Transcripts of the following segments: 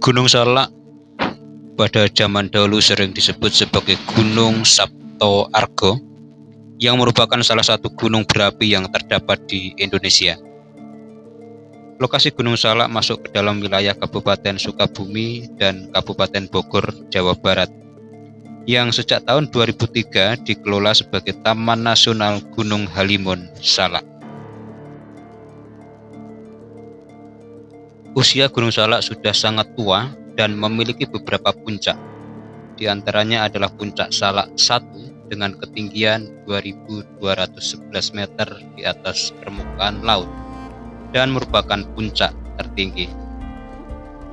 Gunung Salak pada zaman dahulu sering disebut sebagai Gunung Sabto Argo, yang merupakan salah satu gunung berapi yang terdapat di Indonesia. Lokasi Gunung Salak masuk ke dalam wilayah Kabupaten Sukabumi dan Kabupaten Bogor, Jawa Barat, yang sejak tahun 2003 dikelola sebagai Taman Nasional Gunung Halimun Salak. Usia Gunung Salak sudah sangat tua dan memiliki beberapa puncak. Di antaranya adalah Puncak Salak 1 dengan ketinggian 2.211 meter di atas permukaan laut dan merupakan puncak tertinggi.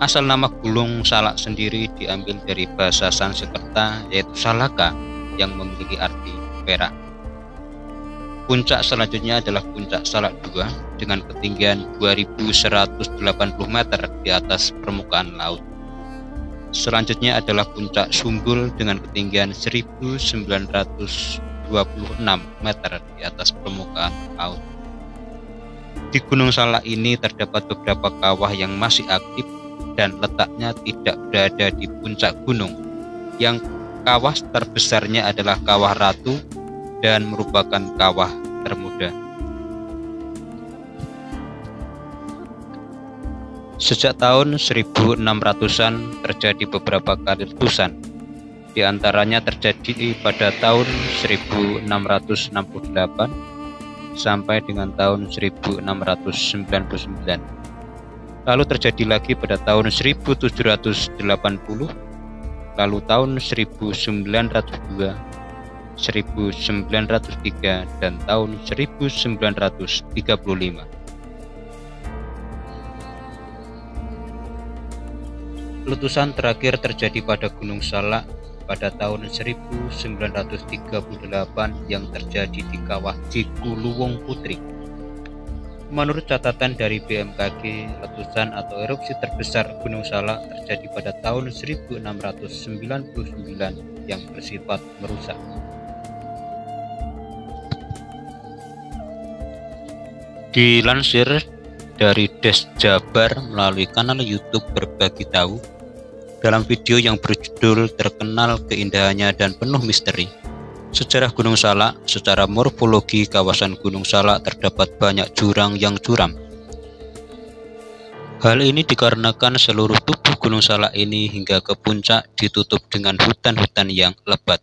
Asal nama Gunung Salak sendiri diambil dari bahasa Sanskerta yaitu Salaka yang memiliki arti perak. Puncak selanjutnya adalah Puncak Salak 2 dengan ketinggian 2.180 meter di atas permukaan laut. Selanjutnya adalah Puncak Sumbul dengan ketinggian 1.926 meter di atas permukaan laut. Di Gunung Salak ini terdapat beberapa kawah yang masih aktif dan letaknya tidak berada di puncak gunung. Yang kawah terbesarnya adalah Kawah Ratu dan merupakan kawah termuda. Sejak tahun 1600-an terjadi beberapa kali letusan. Di antaranya terjadi pada tahun 1668 sampai dengan tahun 1699. Lalu terjadi lagi pada tahun 1780, lalu tahun 1902, 1903, dan tahun 1935. Letusan terakhir terjadi pada Gunung Salak pada tahun 1938 yang terjadi di Kawah Cikuluwung Putri. Menurut catatan dari BMKG, letusan atau erupsi terbesar Gunung Salak terjadi pada tahun 1699 yang bersifat merusak. Dilansir dari Des Jabar melalui kanal YouTube Berbagi Tahu, dalam video yang berjudul Terkenal Keindahannya dan Penuh Misteri, Sejarah Gunung Salak. Secara morfologi kawasan Gunung Salak terdapat banyak jurang yang curam. Hal ini dikarenakan seluruh tubuh Gunung Salak ini hingga ke puncak ditutup dengan hutan-hutan yang lebat.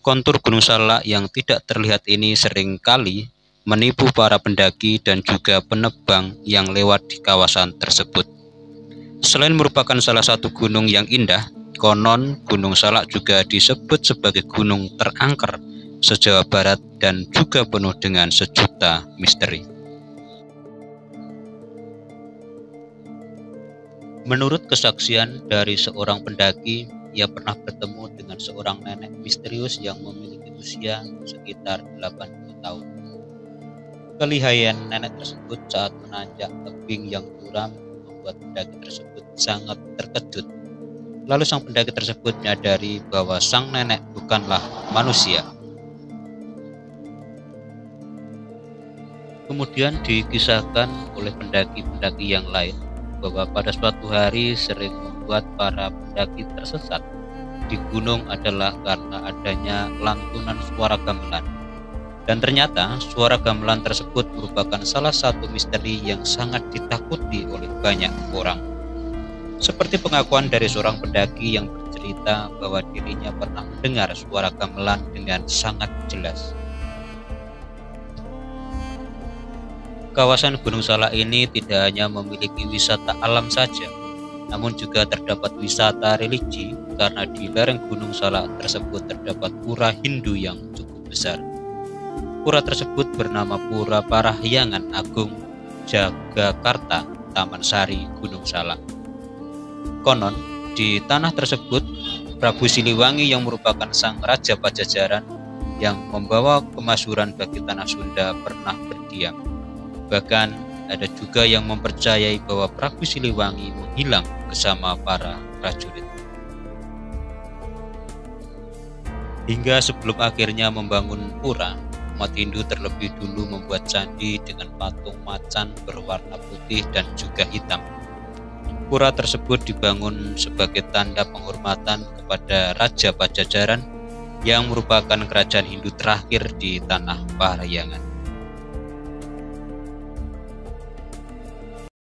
Kontur Gunung Salak yang tidak terlihat ini seringkali menipu para pendaki dan juga penebang yang lewat di kawasan tersebut. Selain merupakan salah satu gunung yang indah, konon Gunung Salak juga disebut sebagai gunung terangker se-Jawa Barat dan juga penuh dengan sejuta misteri. Menurut kesaksian dari seorang pendaki, ia pernah bertemu dengan seorang nenek misterius yang memiliki usia sekitar 80 tahun. Kelihaian nenek tersebut saat menanjak tebing yang curam membuat pendaki tersebut sangat terkejut. Lalu sang pendaki tersebut menyadari bahwa sang nenek bukanlah manusia. Kemudian dikisahkan oleh pendaki-pendaki yang lain bahwa pada suatu hari sering membuat para pendaki tersesat di gunung adalah karena adanya lantunan suara gamelan. Dan ternyata suara gamelan tersebut merupakan salah satu misteri yang sangat ditakuti oleh banyak orang. Seperti pengakuan dari seorang pendaki yang bercerita bahwa dirinya pernah mendengar suara gamelan dengan sangat jelas. Kawasan Gunung Salak ini tidak hanya memiliki wisata alam saja, namun juga terdapat wisata religi karena di lereng Gunung Salak tersebut terdapat pura Hindu yang cukup besar. Pura tersebut bernama Pura Parahyangan Agung Jagakarta Taman Sari Gunung Salak. Konon, di tanah tersebut, Prabu Siliwangi yang merupakan sang raja Pajajaran yang membawa kemasyhuran bagi tanah Sunda pernah berdiam. Bahkan ada juga yang mempercayai bahwa Prabu Siliwangi menghilang bersama para prajurit. Hingga sebelum akhirnya membangun pura, umat Hindu terlebih dulu membuat candi dengan patung macan berwarna putih dan juga hitam. Pura tersebut dibangun sebagai tanda penghormatan kepada Raja Pajajaran yang merupakan kerajaan Hindu terakhir di tanah Parahyangan.